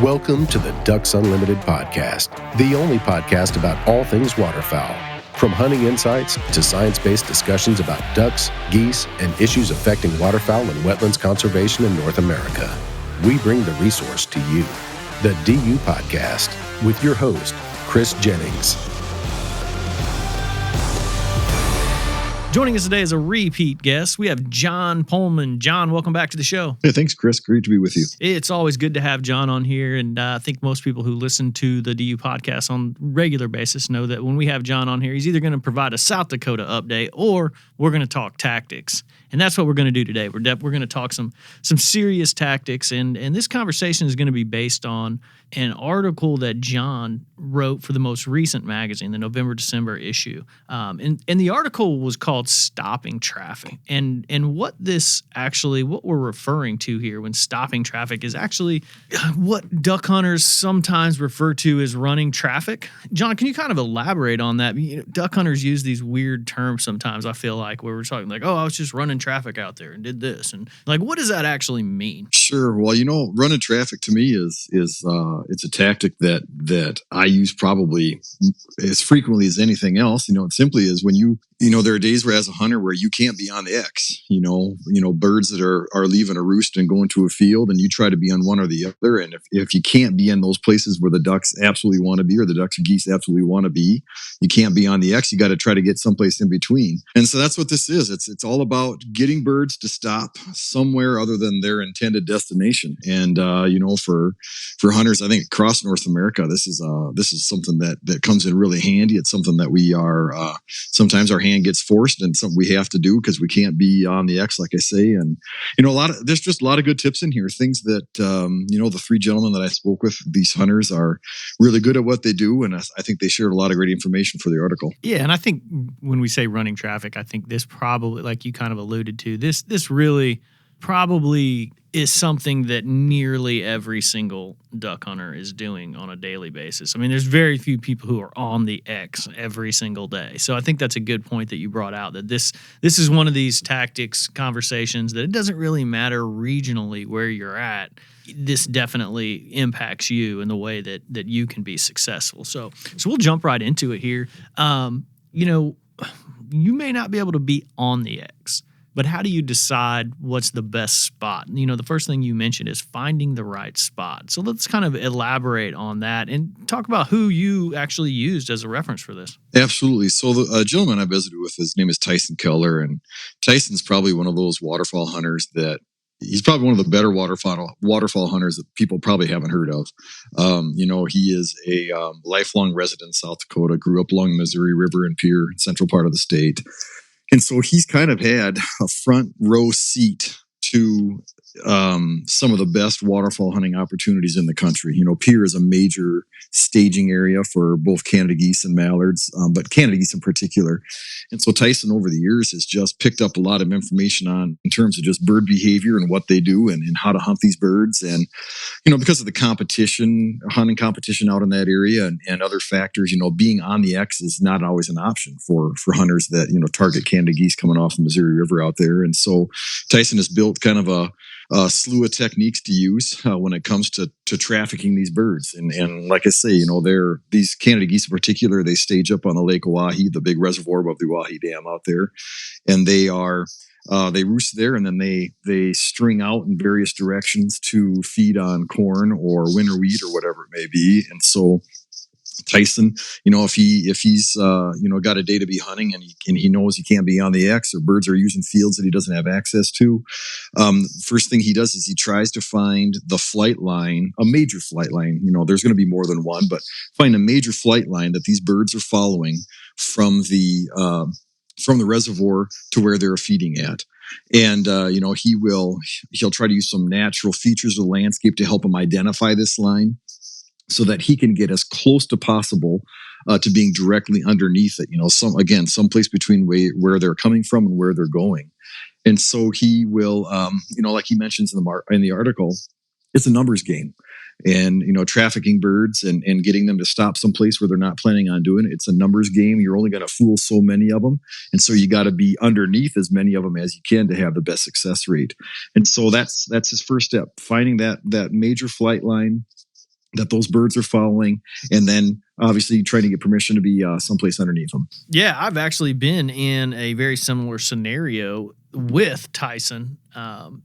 Welcome to the Ducks Unlimited podcast, the only podcast about all things waterfowl. From hunting insights to science-based discussions about ducks, geese, and issues affecting waterfowl and wetlands conservation in North America. We bring the resource to you. The DU Podcast with your host, Chris Jennings. Joining us today as a repeat guest, we have John Pollmann. John, welcome back to the show. Hey, thanks, Chris. Great to be with you. It's always good to have John on here, and I think most people who listen to the DU podcast on a regular basis know that when we have John on here, he's either going to provide a South Dakota update or we're going to talk tactics. And that's what we're going to do today. We're going to talk some serious tactics, and this conversation is going to be based on an article that John wrote for the most recent magazine, the November-December issue. And the article was called Stopping Traffic. And what we're referring to here when stopping traffic is actually what duck hunters sometimes refer to as running traffic. John, can you kind of elaborate on that? You know, duck hunters use these weird terms sometimes, I feel like, where we're talking like, oh, I was just running traffic out there and did this. And like, what does that actually mean? Sure. Well, running traffic to me is it's a tactic that I use probably as frequently as anything else. It simply is when there are days where as a hunter where you can't be on the X, birds that are leaving a roost and going to a field, and you try to be on one or the other. And if you can't be in those places where the ducks absolutely want to be, or the ducks or geese absolutely want to be, you can't be on the X. You got to try to get someplace in between. And so that's what this is. It's all about getting birds to stop somewhere other than their intended destination. And, for hunters, I think across North America, this is something that comes in really handy. It's something that we are, sometimes our hand gets forced and something we have to do because we can't be on the X, like I say. And, there's just a lot of good tips in here, things that, the three gentlemen that I spoke with, these hunters are really good at what they do. And I think they shared a lot of great information for the article. Yeah. And I think when we say running traffic, I think this probably, like you kind of alluded to, this really probably is something that nearly every single duck hunter is doing on a daily basis. I mean, there's very few people who are on the X every single day. So I think that's a good point that you brought out, that this is one of these tactics conversations that it doesn't really matter regionally where you're at. This definitely impacts you in the way that you can be successful. So we'll jump right into it here. You may not be able to be on the X, but how do you decide what's the best spot? The first thing you mentioned is finding the right spot. So let's kind of elaborate on that and talk about who you actually used as a reference for this. Absolutely. So the gentleman I visited with, his name is Tyson Keller, and Tyson's probably one of those waterfowl hunters that he's probably one of the better waterfowl hunters that people probably haven't heard of. He is a lifelong resident in South Dakota, grew up along the Missouri River and Pier, central part of the state. And so he's kind of had a front row seat to some of the best waterfowl hunting opportunities in the country. Pier is a major staging area for both Canada geese and mallards, but Canada geese in particular. And so Tyson over the years has just picked up a lot of information in terms of just bird behavior and what they do and how to hunt these birds. And, because of the hunting competition out in that area and other factors, being on the X is not always an option for hunters that, target Canada geese coming off the Missouri River out there. And so Tyson has built kind of a slew of techniques to use when it comes to trafficking these birds. And like I say, these Canada geese in particular, they stage up on the Lake Oahe, the big reservoir above the Oahe Dam out there. And they roost there, and then they string out in various directions to feed on corn or winter wheat or whatever it may be. And so Tyson, if he's got a day to be hunting and he knows he can't be on the X, or birds are using fields that he doesn't have access to, first thing he does is he tries to find the flight line, a major flight line. There's going to be more than one, but find a major flight line that these birds are following from the reservoir to where they're feeding at. And, he'll try to use some natural features of the landscape to help him identify this line, so that he can get as close to possible to being directly underneath it. Someplace between where they're coming from and where they're going. And so he will, like he mentions in the article, it's a numbers game. And, trafficking birds and getting them to stop someplace where they're not planning on doing it. It's a numbers game. You're only going to fool so many of them. And so you got to be underneath as many of them as you can to have the best success rate. And so that's his first step, finding that major flight line, that those birds are following, and then obviously trying to get permission to be someplace underneath them. Yeah, I've actually been in a very similar scenario with Tyson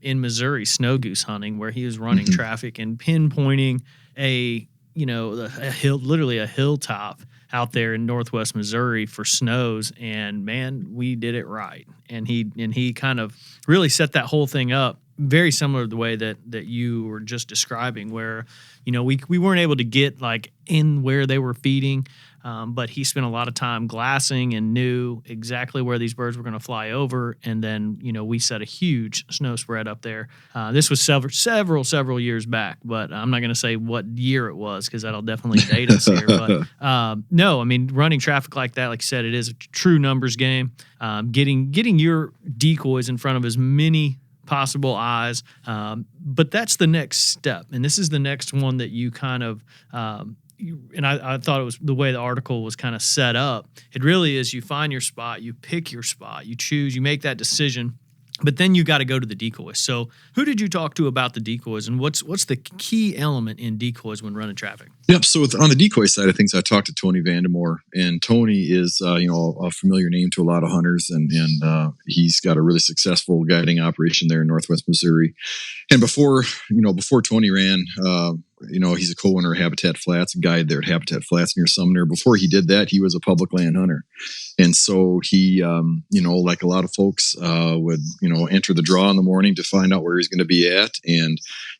in Missouri snow goose hunting, where he was running traffic and pinpointing a hill, literally a hilltop out there in northwest Missouri for snows, and man, we did it right. And he kind of really set that whole thing up very similar to the way that you were just describing, where we weren't able to get like in where they were feeding, but he spent a lot of time glassing and knew exactly where these birds were going to fly over. And then we set a huge snow spread up there. This was several years back, but I'm not going to say what year it was because that'll definitely date us here. But no, I mean, running traffic like that, like you said, it is a true numbers game. Getting your decoys in front of as many possible eyes, but that's the next step, and this is the next one that you kind of I thought it was the way the article was kind of set up. It really is, you find your spot, you pick your spot, you choose, you make that decision, but then you got to go to the decoys. So who did you talk to about the decoys, and what's the key element in decoys when running traffic? Yep. So on the decoy side of things, I talked to Tony Vandemore, and Tony is a familiar name to a lot of hunters, and he's got a really successful guiding operation there in Northwest Missouri. And before Tony ran, he's a co-owner of Habitat Flats, a guide there at Habitat Flats near Sumner. Before he did that, he was a public land hunter. And so he, like a lot of folks, would, enter the draw in the morning to find out where he's going to be at. And,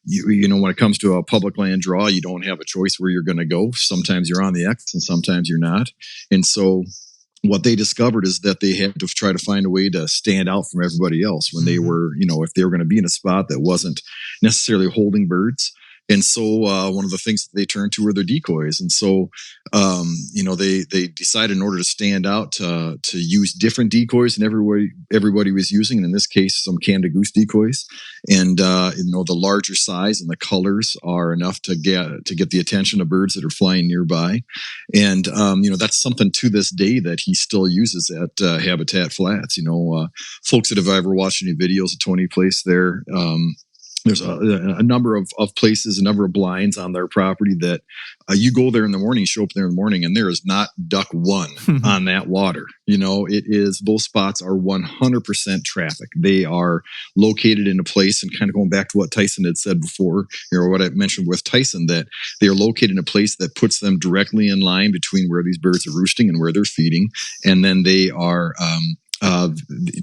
when it comes to a public land draw, you don't have a choice where you're going to go. Sometimes you're on the X and sometimes you're not. And so what they discovered is that they had to try to find a way to stand out from everybody else when they were, if they were going to be in a spot that wasn't necessarily holding birds. And so one of the things that they turned to were their decoys. And so, they decided in order to stand out to use different decoys than everybody was using. And in this case, some Canada Goose decoys. And, the larger size and the colors are enough to get the attention of birds that are flying nearby. And, that's something to this day that he still uses at Habitat Flats. Folks that have ever watched any videos of Tony Place there, there's a number of places, a number of blinds on their property that you go there in the morning, you show up there in the morning, and there is not duck one on that water. Those spots are 100% traffic. They are located in a place, and kind of going back to what Tyson had said before, or what I mentioned with Tyson, that they are located in a place that puts them directly in line between where these birds are roosting and where they're feeding. And then they are,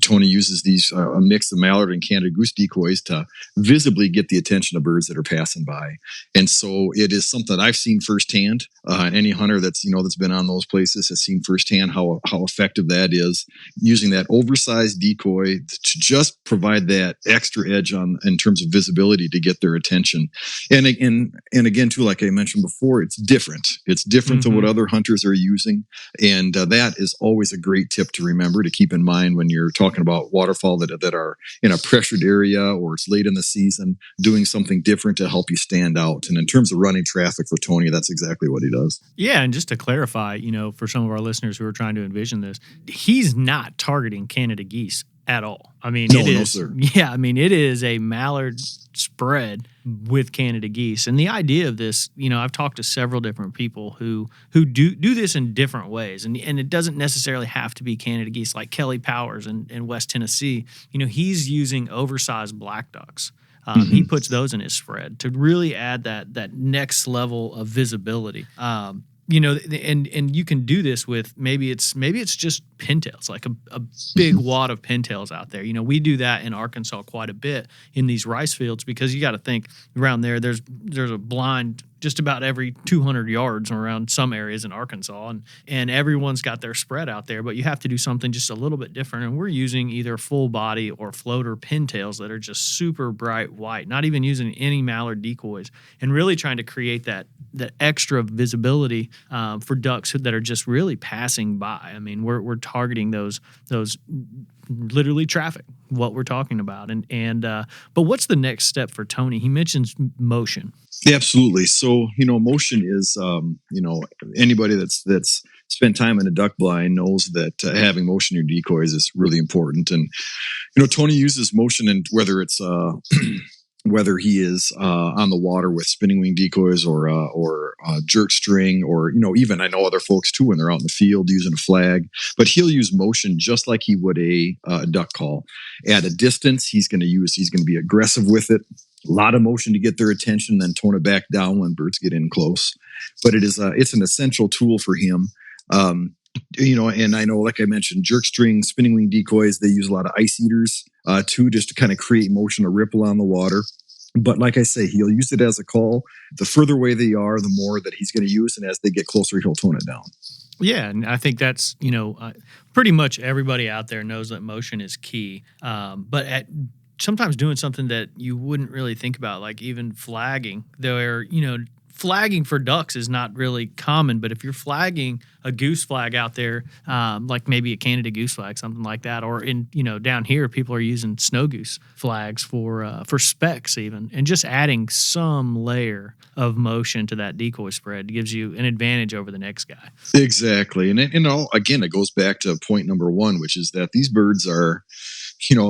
Tony uses these a mix of Mallard and Canada Goose decoys to visibly get the attention of birds that are passing by. And so it is something I've seen firsthand. Any hunter that's been on those places has seen firsthand how effective that is, using that oversized decoy to just provide that extra edge in terms of visibility to get their attention. And again too, like I mentioned before, it's different. It's different than what other hunters are using, and that is always a great tip to remember, to keep in mind when you're talking about waterfowl that are in a pressured area or it's late in the season, doing something different to help you stand out. And in terms of running traffic for Tony, that's exactly what he does. Yeah, and just to clarify, for some of our listeners who are trying to envision this, he's not targeting Canada geese at all. I mean, no, sir. Yeah, I mean, it is a Mallard spread with Canada geese. And the idea of this, I've talked to several different people who do this in different ways. And it doesn't necessarily have to be Canada geese, like Kelly Powers in West Tennessee. He's using oversized black ducks. He puts those in his spread to really add that next level of visibility. And you can do this with maybe it's just pintails, like a big wad of pintails out there. We do that in Arkansas quite a bit in these rice fields, because you got to think around there's a blind just about every 200 yards around some areas in Arkansas, and everyone's got their spread out there, but you have to do something just a little bit different. And we're using either full body or floater pintails that are just super bright white, not even using any Mallard decoys, and really trying to create that extra visibility for ducks that are just really passing by. I mean, we're targeting those literally traffic, what we're talking about. But what's the next step for Tony? He mentions motion. Yeah, absolutely. So, motion is, anybody that's spent time in a duck blind knows that having motion in your decoys is really important. And, Tony uses motion, and whether it's whether he is on the water with spinning wing decoys or jerk string, or even I know other folks too when they're out in the field using a flag, but he'll use motion just like he would a duck call. At a distance, he's going to be aggressive with it. A lot of motion to get their attention, then tone it back down when birds get in close. But it's an essential tool for him. And I know, like I mentioned, jerk string, spinning wing decoys, they use a lot of ice eaters too, just to kind of create motion, a ripple on the water. But like I say, he'll use it as a call. The further away they are, the more that he's going to use. And as they get closer, he'll tone it down. Yeah, and I think that's, pretty much everybody out there knows that motion is key. But sometimes doing something that you wouldn't really think about, like even flagging, flagging for ducks is not really common, but if you're flagging a goose flag out there, like maybe a Canada goose flag, something like that, or down here, people are using snow goose flags for specks even, and just adding some layer of motion to that decoy spread gives you an advantage over the next guy. Exactly. And again, it goes back to point number one, which is that these birds are,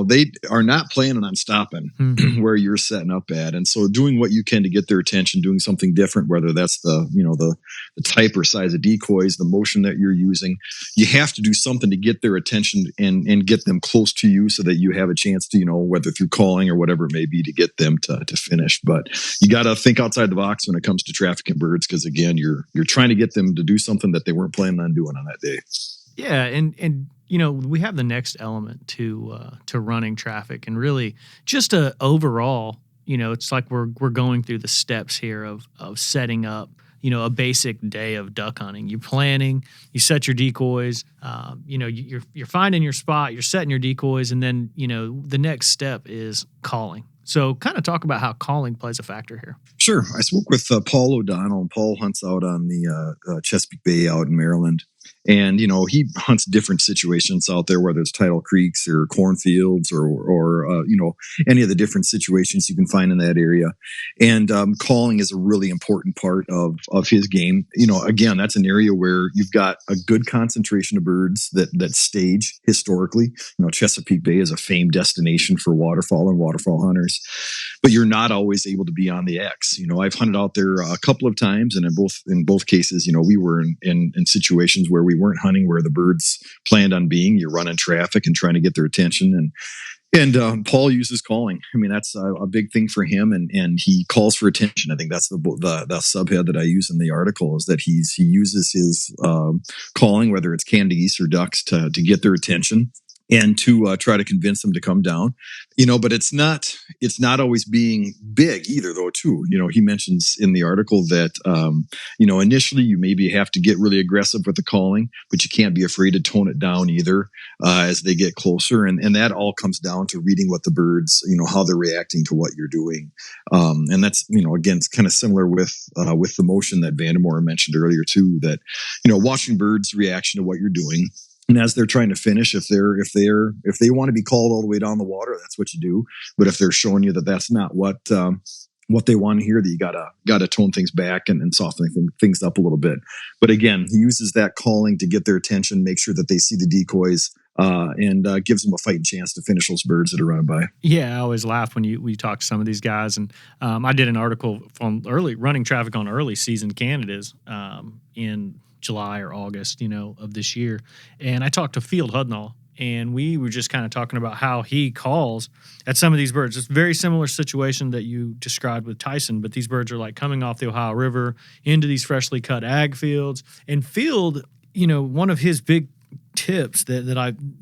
they are not planning on stopping where you're setting up at. And so doing what you can to get their attention, doing something different, whether that's the type or size of decoys, the motion that you're using, you have to do something to get their attention and get them close to you so that you have a chance to, whether through calling or whatever it may be, to get them to finish. But you got to think outside the box when it comes to trafficking birds, because again, you're trying to get them to do something that they weren't planning on doing on that day. Yeah. And we have the next element to running traffic, and really just overall, it's like we're going through the steps here of setting up, a basic day of duck hunting. You're planning, you set your decoys, you're finding your spot, you're setting your decoys, and then, the next step is calling. So kind of talk about how calling plays a factor here. Sure. I spoke with Paul O'Donnell, and Paul hunts out on the Chesapeake Bay out in Maryland. And, he hunts different situations out there, whether it's tidal creeks or cornfields or any of the different situations you can find in that area. And calling is a really important part of his game. Again, that's an area where you've got a good concentration of birds that stage historically. Chesapeake Bay is a famed destination for waterfowl and waterfowl hunters, but you're not always able to be on the X. I've hunted out there a couple of times, and in both cases, we were in situations where we weren't hunting where the birds planned on being. You're running traffic and trying to get their attention. And Paul uses calling. I mean, that's a big thing for him, and he calls for attention. I think that's the subhead that I use in the article, is that he uses his calling, whether it's Canada geese or ducks, to get their attention and to try to convince them to come down. But it's not always being big either, though, too. He mentions in the article that, initially you maybe have to get really aggressive with the calling, but you can't be afraid to tone it down either as they get closer. And that all comes down to reading what the birds, how they're reacting to what you're doing. And that's, again, it's kind of similar with the motion that Vandemore mentioned earlier, too, that, watching birds' reaction to what you're doing. And as they're trying to finish, if they want to be called all the way down the water, that's what you do. But if they're showing you that that's not what they want to hear, that you gotta tone things back and soften things up a little bit. But again, he uses that calling to get their attention, make sure that they see the decoys, and gives them a fighting chance to finish those birds that are running by. Yeah, I always laugh when we talk to some of these guys, and I did an article on running traffic on early season Canadas in July or August, of this year. And I talked to Field Hudnall, and we were just kind of talking about how he calls at some of these birds. It's a very similar situation that you described with Tyson, but these birds are like coming off the Ohio River into these freshly cut ag fields. And Field, one of his big tips that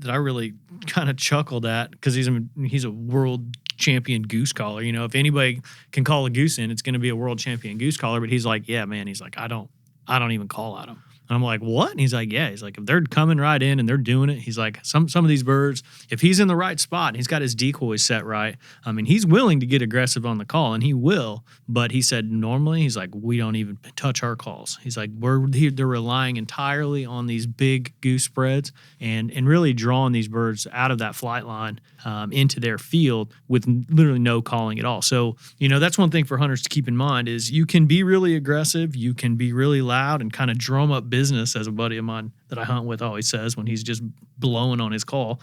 I really kind of chuckled at, because he's a world champion goose caller. If anybody can call a goose in, it's going to be a world champion goose caller. But he's like, yeah, man, he's like, I don't even call at them. And I'm like, what? And he's like, yeah. He's like, if they're coming right in and they're doing it, he's like, some of these birds, if he's in the right spot and he's got his decoys set right, I mean, he's willing to get aggressive on the call, and he will. But he said normally, he's like, we don't even touch our calls. He's like, they're relying entirely on these big goose spreads and really drawing these birds out of that flight line into their field with literally no calling at all. So, that's one thing for hunters to keep in mind, is you can be really aggressive, you can be really loud and kind of drum up business, as a buddy of mine that I hunt with always says when he's just blowing on his call.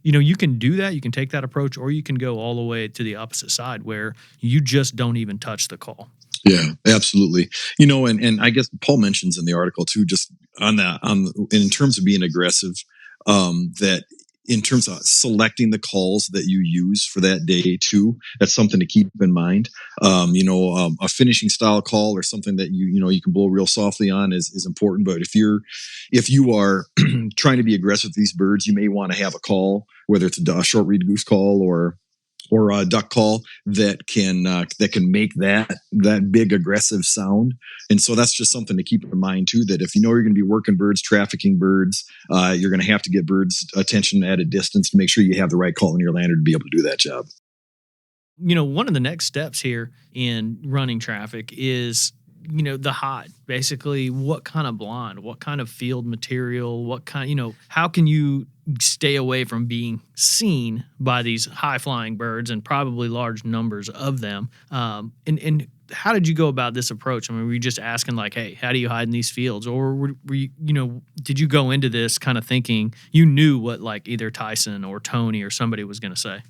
you can do that. You can take that approach, or you can go all the way to the opposite side where you just don't even touch the call. Yeah, absolutely. And I guess Paul mentions in the article too, just in terms of being aggressive, that in terms of selecting the calls that you use for that day too, that's something to keep in mind. A finishing style call or something that you can blow real softly on is important. But if you are trying to be aggressive with these birds, you may want to have a call, whether it's a short reed goose call or a duck call that can make that big aggressive sound. And so that's just something to keep in mind too, that if you're going to be working birds, trafficking birds, you're going to have to get birds' attention at a distance to make sure you have the right call in your lander to be able to do that job. One of the next steps here in running traffic is the hide. Basically, what kind of blind, what kind of field material, what kind, how can you stay away from being seen by these high flying birds and probably large numbers of them? And how did you go about this approach? I mean, were you just asking like, hey, how do you hide in these fields? Or were you, did you go into this kind of thinking you knew what like either Tyson or Tony or somebody was going to say?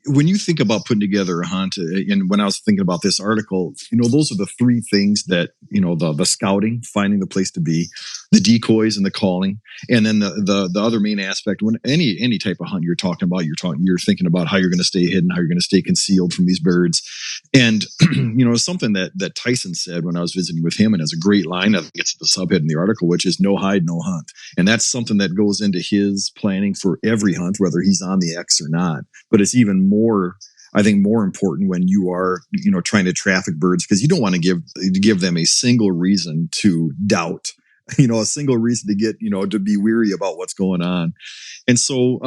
When you think about putting together a hunt, and when I was thinking about this article, those are the three things that, the scouting, finding the place to be, the decoys and the calling. And then the other main aspect, when any type of hunt you're talking about, you're thinking about how you're going to stay hidden, how you're going to stay concealed from these birds. And, something that Tyson said when I was visiting with him, and has a great line, I think it's the subhead in the article, which is no hide, no hunt. And that's something that goes into his planning for every hunt, whether he's on the X or not. But it's even more, I think, more important when you are, trying to traffic birds, because you don't want to give them a single reason to doubt, a single reason to get, to be weary about what's going on. And so,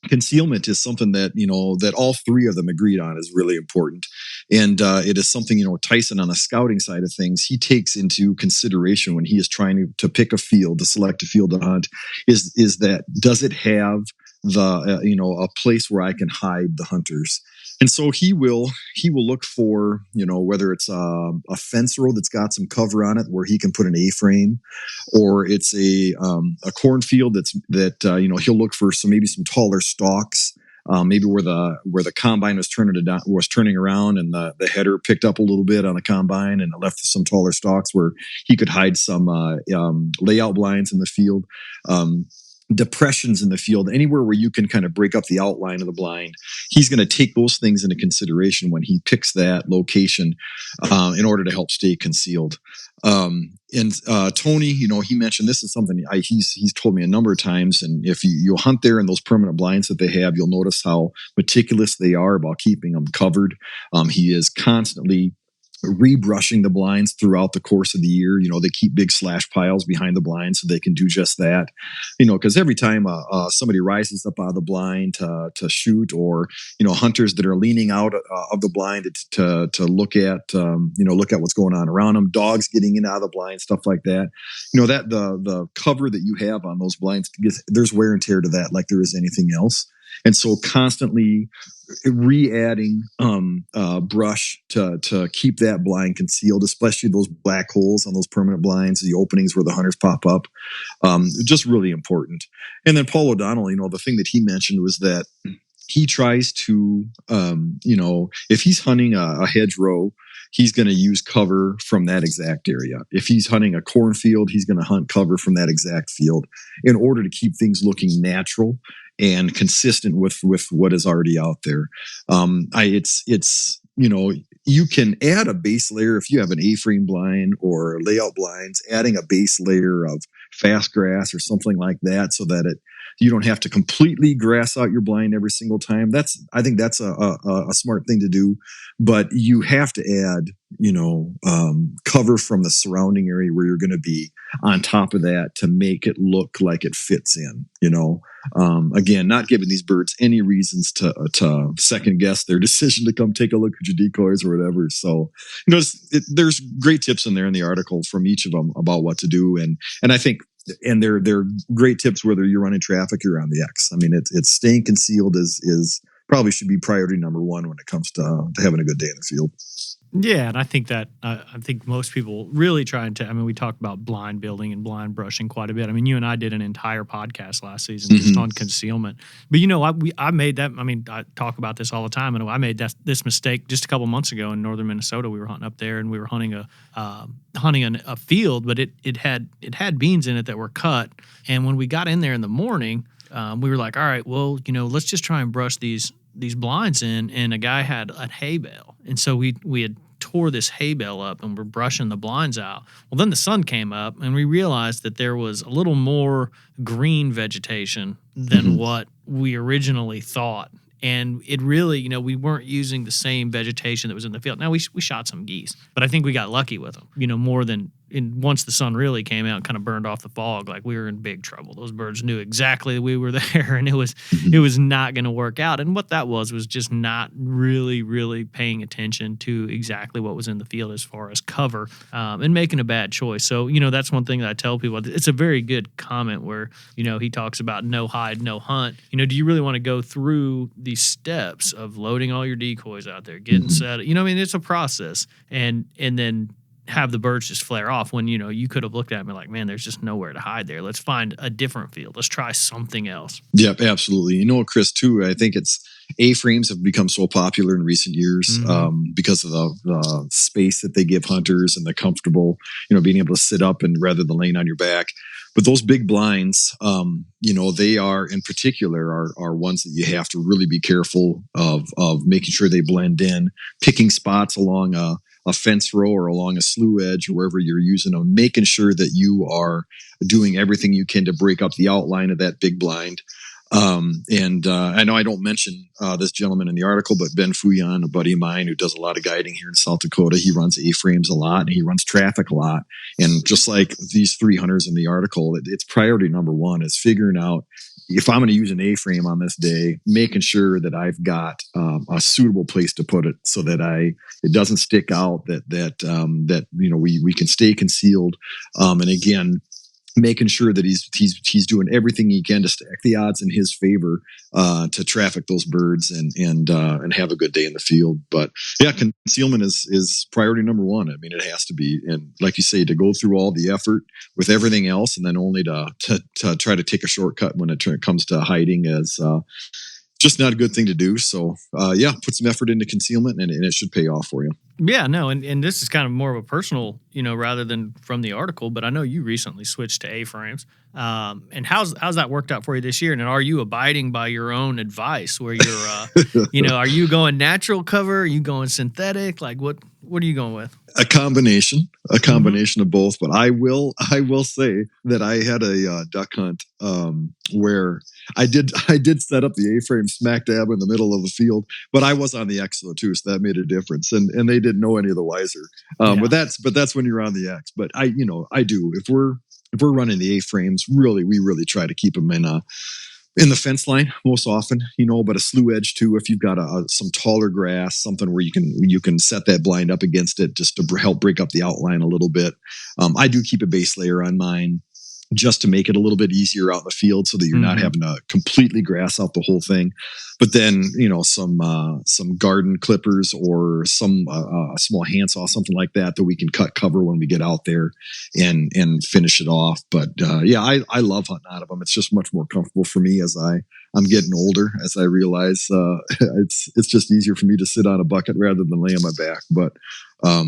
concealment is something that, that all three of them agreed on is really important. And it is something, Tyson on the scouting side of things, he takes into consideration when he is trying to pick a field, to select a field to hunt, is that, does it have a place where I can hide the hunters? And so he will look for, whether it's a fence row that's got some cover on it where he can put an A-frame, or it's a cornfield he'll look for maybe some taller stalks, maybe where the combine was turning around and the header picked up a little bit on the combine and it left some taller stalks where he could hide some layout blinds in the field. Depressions in the field, anywhere where you can kind of break up the outline of the blind. He's going to take those things into consideration when he picks that location in order to help stay concealed. And Tony, he mentioned this is something he's told me a number of times. And if you hunt there in those permanent blinds that they have, you'll notice how meticulous they are about keeping them covered. He is constantly rebrushing the blinds throughout the course of the year. They keep big slash piles behind the blinds so they can do just that. Because every time somebody rises up out of the blind to shoot, or hunters that are leaning out of the blind to look at what's going on around them, dogs getting in and out of the blind, stuff like that. That the cover that you have on those blinds, there's wear and tear to that, like there is anything else. And so constantly re-adding brush to keep that blind concealed, especially those black holes on those permanent blinds, the openings where the hunters pop up, just really important. And then Paul O'Donnell, the thing that he mentioned was that he tries to, if he's hunting a hedgerow, he's going to use cover from that exact area. If he's hunting a cornfield, he's going to hunt cover from that exact field in order to keep things looking natural and consistent with what is already out there. You can add a base layer if you have an A-frame blind or layout blinds, adding a base layer of fast grass or something like that, so that you don't have to completely grass out your blind every single time. I think that's a smart thing to do, but you have to add, cover from the surrounding area where you're going to be on top of that to make it look like it fits in, again, not giving these birds any reasons to second guess their decision to come take a look at your decoys or whatever. So, there's great tips in there in the article from each of them about what to do. And I think, and they're great tips whether you're running traffic or on the X. I mean, it's staying concealed is probably should be priority number one when it comes to having a good day in the field. Yeah, and I think that I think most people really try and we talked about blind building and blind brushing quite a bit. I mean, you and I did an entire podcast last season just on concealment. But I made that. I mean, I talk about this all the time, and I made this mistake just a couple months ago in northern Minnesota. We were hunting up there, and we were hunting a field, but it had beans in it that were cut. And when we got in there in the morning, we were like, all right, well, let's just try and brush these blinds in, and a guy had a hay bale. And so we had tore this hay bale up and we're brushing the blinds out. Well, then the sun came up and we realized that there was a little more green vegetation than what we originally thought. And it really, we weren't using the same vegetation that was in the field. Now, we shot some geese, but I think we got lucky with them, more than once the sun really came out and kind of burned off the fog, like we were in big trouble. Those birds knew exactly that we were there, and it was not going to work out. And what that was just not really, really paying attention to exactly what was in the field as far as cover, and making a bad choice. So, that's one thing that I tell people. It's a very good comment where, he talks about no hide, no hunt. Do you really want to go through these steps of loading all your decoys out there, getting set? It's a process, and then have the birds just flare off when, you could have looked at me like, man, there's just nowhere to hide there. Let's find a different field. Let's try something else. Yep, absolutely. Chris, too, I think it's A-frames have become so popular in recent years because of the space that they give hunters and the comfortable, being able to sit up and rather than laying on your back. But those big blinds, they are in particular are ones that you have to really be careful of making sure they blend in, picking spots along a fence row or along a slough edge or wherever you're using them, making sure that you are doing everything you can to break up the outline of that big blind. And I know I don't mention this gentleman in the article, but Ben Fuyan, a buddy of mine who does a lot of guiding here in South Dakota, he runs A-frames a lot and he runs traffic a lot. And just like these 3 hunters in the article, it's priority number one is figuring out if I'm going to use an A-frame on this day, making sure that I've got a suitable place to put it so that it doesn't stick out, that we can stay concealed. And again, making sure that he's doing everything he can to stack the odds in his favor to traffic those birds and have a good day in the field. But yeah, concealment is priority number one. I mean, it has to be. And like you say, to go through all the effort with everything else and then only to try to take a shortcut when it comes to hiding is just not a good thing to do. So put some effort into concealment and it should pay off for you. Yeah, no, and this is kind of more of a personal, rather than from the article, but I know you recently switched to A-frames. And how's that worked out for you this year? And are you abiding by your own advice where you're, are you going natural cover? Are you going synthetic? Like what are you going with? A combination of both. But I will say that I had a duck hunt where I did set up the A-frame smack dab in the middle of the field, but I was on the X though too, so that made a difference. And they didn't know any of the wiser. But that's when you're on the X. But I do if we're running the A-frames, we really try to keep them in the fence line most often, but a slough edge too. If you've got some taller grass, something where you can set that blind up against it just to help break up the outline a little bit. I do keep a base layer on mine just to make it a little bit easier out in the field so that you're not having to completely grass out the whole thing. But then, some garden clippers or some small handsaw, something like that we can cut cover when we get out there and finish it off. But I love hunting out of them. It's just much more comfortable for me as I'm getting older, as I realize it's just easier for me to sit on a bucket rather than lay on my back. But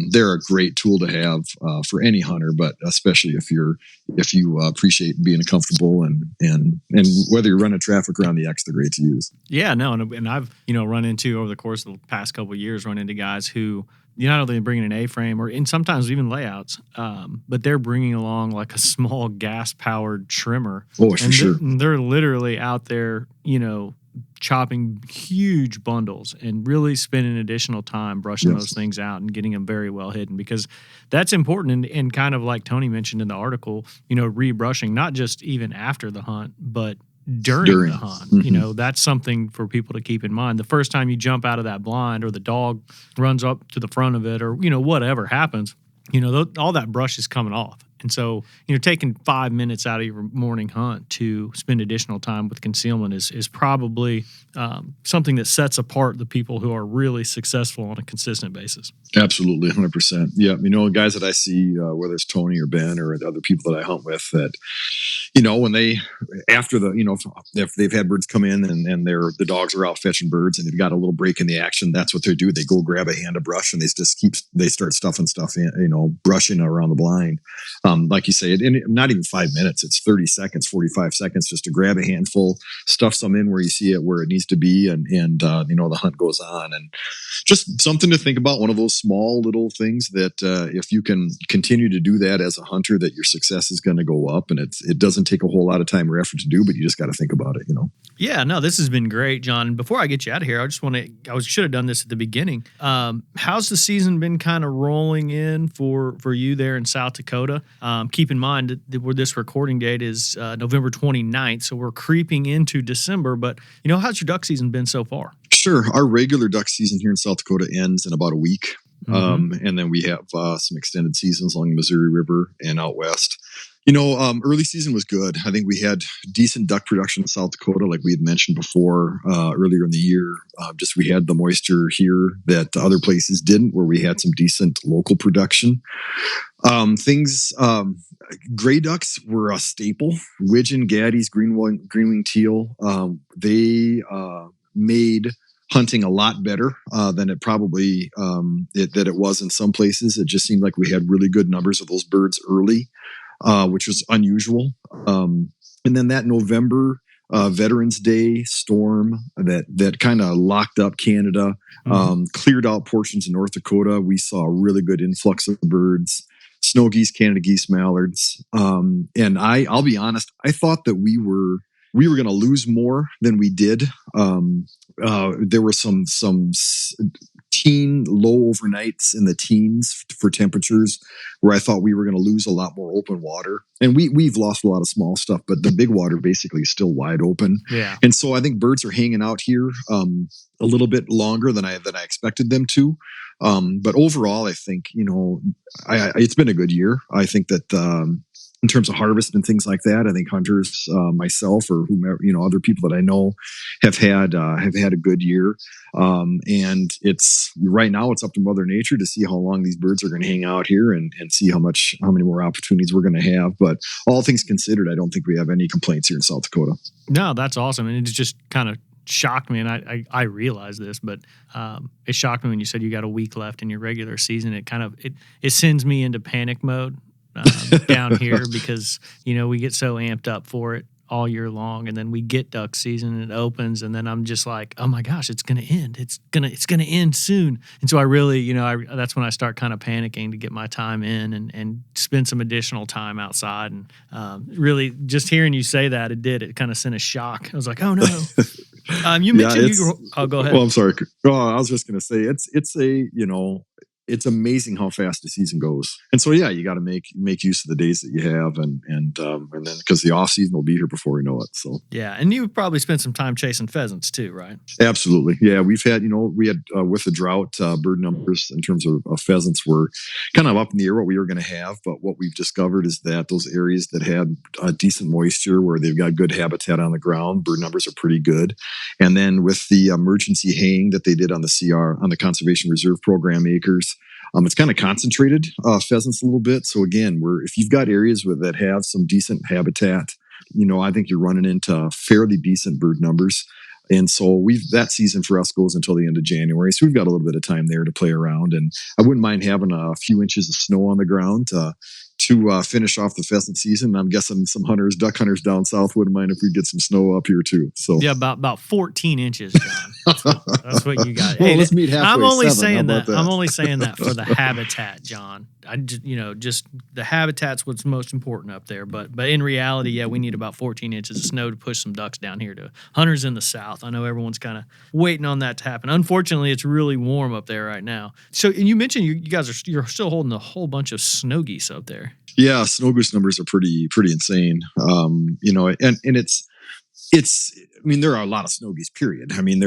they're a great tool to have for any hunter, but especially if you appreciate being comfortable and whether you're running traffic around the X, they're great to use. Yeah, no, and I've run into over the course of the past couple of years guys who not only bringing an A-frame and sometimes even layouts, but they're bringing along like a small gas-powered trimmer. Oh, for sure. They're literally out there, chopping huge bundles and really spending additional time brushing those things out and getting them very well hidden, because that's important. And kind of like Tony mentioned in the article, rebrushing, not just even after the hunt, but during the hunt. That's something for people to keep in mind. The first time you jump out of that blind or the dog runs up to the front of it or, whatever happens, all that brush is coming off. And so, taking 5 minutes out of your morning hunt to spend additional time with concealment is probably something that sets apart the people who are really successful on a consistent basis. Absolutely, 100%. Yeah, guys that I see, whether it's Tony or Ben or the other people that I hunt with, that when they after the if they've had birds come in and the dogs are out fetching birds and they've got a little break in the action, that's what they do. They go grab a hand of brush and they start stuffing stuff in, brushing around the blind. Like you say, not even 5 minutes, it's 30 seconds, 45 seconds just to grab a handful, stuff some in where you see it, where it needs to be, and the hunt goes on. And just something to think about, one of those small little things that if you can continue to do that as a hunter, that your success is going to go up. And it doesn't take a whole lot of time or effort to do, but you just got to think about it, Yeah, no, this has been great, John. Before I get you out of here, I should have done this at the beginning. How's the season been kind of rolling in for you there in South Dakota? Keep in mind that where this recording date is November 29th, so we're creeping into December. But, how's your duck season been so far? Sure. Our regular duck season here in South Dakota ends in about a week. And then we have some extended seasons along the Missouri River and out west. Early season was good. I think we had decent duck production in South Dakota, like we had mentioned before, earlier in the year. Just we had the moisture here that other places didn't, where we had some decent local production. Gray ducks were a staple. Widgeon, gaddies, green-winged teal. They made hunting a lot better than it probably that it was in some places. It just seemed like we had really good numbers of those birds early, which was unusual. And then that November Veterans Day storm that kind of locked up Canada, cleared out portions of North Dakota. We saw a really good influx of birds. Snow geese, Canada geese, mallards. And I'll be honest, I thought that we were going to lose more than we did. There were some teen low overnights in the teens for temperatures where I thought we were going to lose a lot more open water. And we've lost a lot of small stuff, but the big water basically is still wide open. Yeah. And so I think birds are hanging out here a little bit longer than I expected them to. But overall, I think, it's been a good year. I think that in terms of harvest and things like that, I think hunters, myself or whomever, other people that I know have had a good year. And right now it's up to Mother Nature to see how long these birds are going to hang out here and see how many more opportunities we're going to have. But all things considered, I don't think we have any complaints here in South Dakota. No, that's awesome. And it's just kind of shocked me, and I realized this, but it shocked me when you said you got a week left in your regular season. It sends me into panic mode down here because we get so amped up for it all year long, and then we get duck season and it opens, and then I'm just like, oh my gosh, it's gonna end. It's gonna end soon. And so I really, that's when I start kind of panicking to get my time in and spend some additional time outside. And really, just hearing you say that, it kind of sent a shock. I was like, oh no. You mentioned go ahead. Well, I'm sorry. I was just gonna say it's amazing how fast the season goes. And so, yeah, you got to make use of the days that you have. And then because the off season will be here before we know it. So, yeah. And you probably spent some time chasing pheasants too, right? Absolutely. Yeah. We've had, with the drought, bird numbers in terms of pheasants were kind of up in the air what we were going to have. But what we've discovered is that those areas that had decent moisture, where they've got good habitat on the ground, bird numbers are pretty good. And then with the emergency haying that they did on the Conservation Reserve Program acres, it's kind of concentrated pheasants a little bit. So again, if you've got areas that have some decent habitat, I think you're running into fairly decent bird numbers. And so that season for us goes until the end of January. So we've got a little bit of time there to play around. And I wouldn't mind having a few inches of snow on the ground to finish off the pheasant season. I'm guessing some duck hunters down south wouldn't mind if we get some snow up here too. So yeah, about 14 inches, John. That's what you got. Well, let's meet halfway. I'm only 7. saying that. that. I'm only saying that for the habitat, John. Just the habitat's what's most important up there. But in reality, yeah, we need about 14 inches of snow to push some ducks down here to hunters in the south. I know everyone's kind of waiting on that to happen. Unfortunately, it's really warm up there right now. So, and you mentioned you guys you're still holding a whole bunch of snow geese up there. Yeah, snow goose numbers are pretty insane. And there are a lot of snow geese, period. I mean,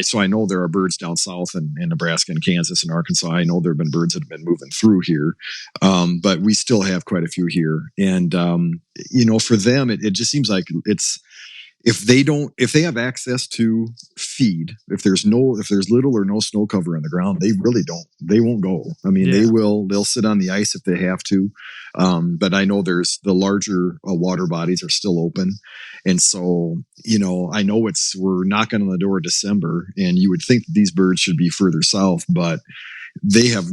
so I know there are birds down south in Nebraska and Kansas and Arkansas. I know there have been birds that have been moving through here. But we still have quite a few here. And, for them, it just seems like if they have access to feed, if there's little or no snow cover on the ground, they won't go. I mean, they'll sit on the ice if they have to. But I know there's the larger water bodies are still open. And so, I know we're knocking on the door of December, and you would think that these birds should be further south, but they have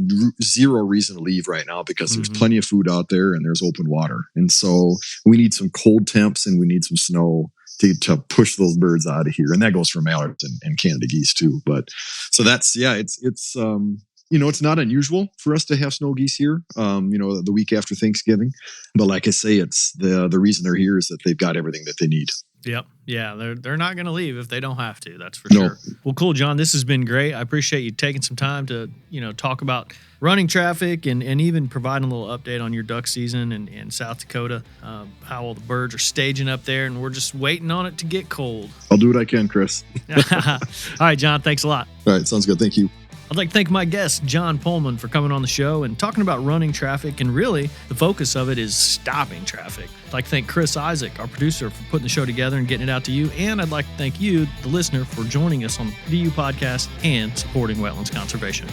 zero reason to leave right now because there's plenty of food out there and there's open water. And so we need some cold temps and we need some snow to push those birds out of here. And that goes for mallards and Canada geese too. But so that's, it's not unusual for us to have snow geese here, the week after Thanksgiving. But like I say, it's the reason they're here is that they've got everything that they need. Yep. Yeah, they're not going to leave if they don't have to. That's for sure. Well, cool, John. This has been great. I appreciate you taking some time to, talk about running traffic and even providing a little update on your duck season in South Dakota, how all the birds are staging up there, and we're just waiting on it to get cold. I'll do what I can, Chris. All right, John. Thanks a lot. All right. Sounds good. Thank you. I'd like to thank my guest, John Pollmann, for coming on the show and talking about running traffic, and really the focus of it is stopping traffic. I'd like to thank Chris Isaac, our producer, for putting the show together and getting it out to you, and I'd like to thank you, the listener, for joining us on the DU podcast and supporting wetlands conservation.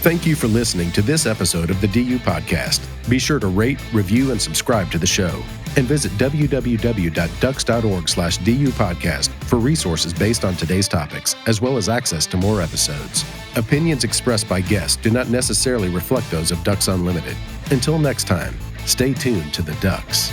Thank you for listening to this episode of the DU Podcast. Be sure to rate, review, and subscribe to the show. And visit www.ducks.org/DU Podcast for resources based on today's topics, as well as access to more episodes. Opinions expressed by guests do not necessarily reflect those of Ducks Unlimited. Until next time, stay tuned to the Ducks.